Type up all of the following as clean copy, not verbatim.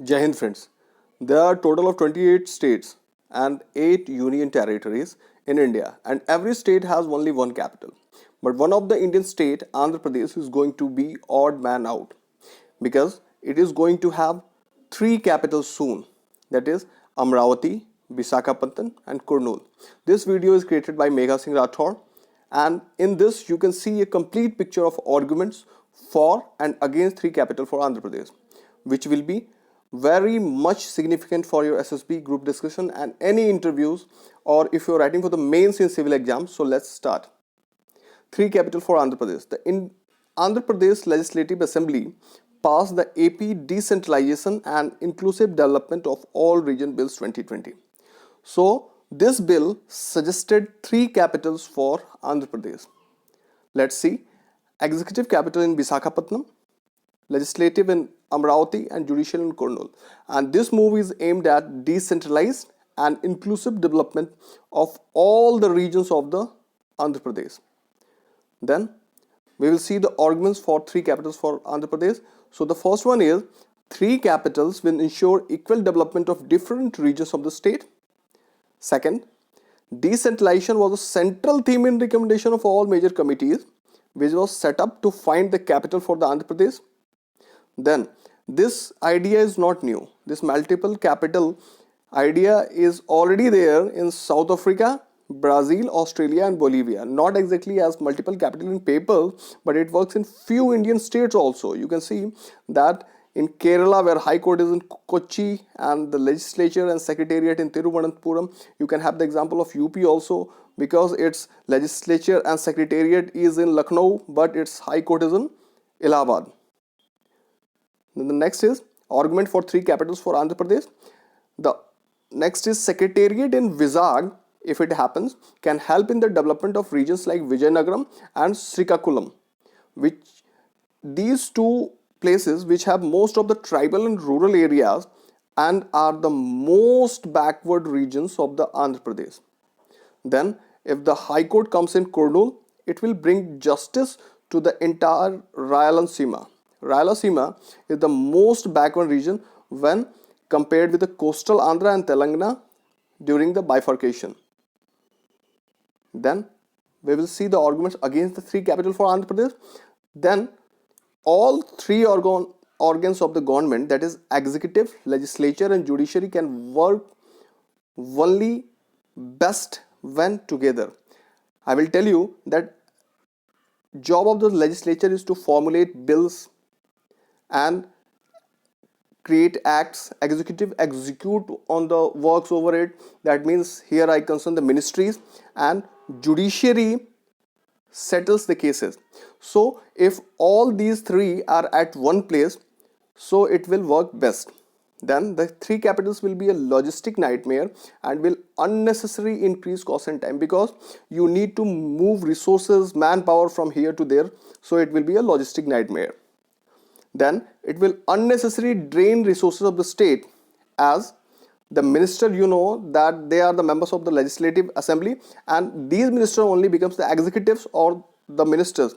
Jai Hind friends. There are a total of 28 states and 8 union territories in India, and every state has only one capital. But one of the Indian state, Andhra Pradesh, is going to be odd man out because it is going to have three capitals soon. That is Amaravati, Visakhapatnam and Kurnool. This video is created by Megha Singh Rathore, and in this you can see a complete picture of arguments for and against three capital for Andhra Pradesh, which will be very much significant for your SSB group discussion and any interviews, or if you're writing for the mains in civil exams. So let's start. Three capital for Andhra Pradesh. The Andhra Pradesh Legislative Assembly passed the AP Decentralization and Inclusive Development of All Region Bills 2020. So this bill suggested three capitals for Andhra Pradesh. Let's see. Executive capital in Visakhapatnam, legislative in Amaravati and judicial in Kurnool. And this move is aimed at decentralized and inclusive development of all the regions of the Andhra Pradesh. Then we will see the arguments for three capitals for Andhra Pradesh. So the first one is three capitals will ensure equal development of different regions of the state. Second, decentralization was a central theme in recommendation of all major committees, which was set up to find the capital for the Andhra Pradesh. Then this idea is not new. This multiple capital idea is already there in South Africa, Brazil, Australia and Bolivia. Not exactly as multiple capital in paper, but it works in few Indian states also. You can see that in Kerala, where High Court is in Kochi and the legislature and secretariat in Thiruvananthapuram. You can have the example of UP also, because its legislature and secretariat is in Lucknow, but its High Court is in Allahabad. Then the next is argument for three capitals for Andhra Pradesh. The next is secretariat in Vizag, if it happens, can help in the development of regions like Vijayanagaram and Srikakulam, which these two places which have most of the tribal and rural areas and are the most backward regions of the Andhra Pradesh. Then if the High Court comes in Kurnool, it will bring justice to the entire Rayalaseema. Rayalaseema is the most backward region when compared with the coastal Andhra and Telangana during the bifurcation. Then we will see the arguments against the three capital for Andhra Pradesh. Then all three organs of the government, that is executive, legislature and judiciary, can work only best when together. I will tell you that job of the legislature is to formulate bills and create acts. Executive execute on the works over it. That means here I concern the ministries, and judiciary settles the cases. So if all these three are at one place, so it will work best. Then the three capitals will be a logistic nightmare and will unnecessarily increase cost and time, because you need to move resources, manpower from here to there. So it will be a logistic nightmare. Then it will unnecessarily drain resources of the state, as the minister, you know that they are the members of the legislative assembly, and these ministers only becomes the executives or the ministers.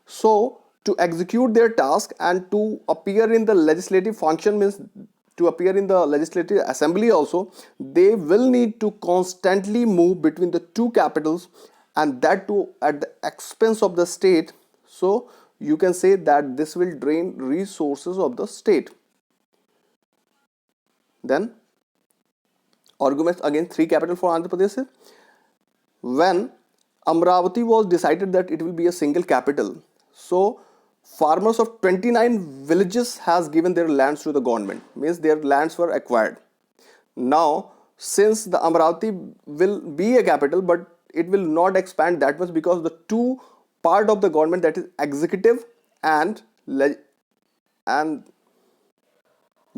So to execute their task and to appear in the legislative function, means to appear in the legislative assembly also, they will need to constantly move between the two capitals, and that too at the expense of the state. So you can say that this will drain resources of the state. Then arguments against three capital for Andhra Pradesh is, when Amaravati was decided that it will be a single capital, so farmers of 29 villages has given their lands to the government, means their lands were acquired. Now since the Amaravati will be a capital, but it will not expand that much, because the two part of the government, that is executive and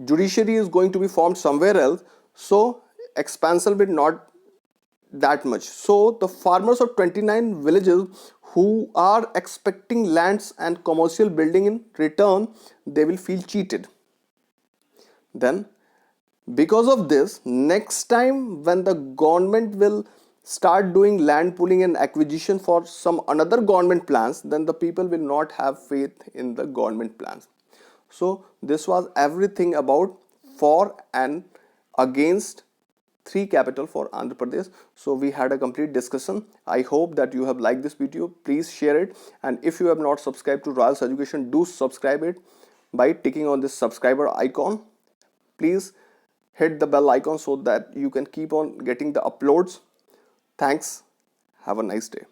judiciary, is going to be formed somewhere else. So expansion will not that much. So the farmers of 29 villages who are expecting lands and commercial building in return, they will feel cheated. Then because of this, next time when the government will start doing land pooling and acquisition for some another government plans, then the people will not have faith in the government plans. So this was everything about for and against three capital for Andhra Pradesh. So we had a complete discussion. I hope that you have liked this video. Please share it, and if you have not subscribed to Royals Education, do subscribe it by ticking on this subscriber icon. Please hit the bell icon so that you can keep on getting the uploads. Thanks. Have a nice day.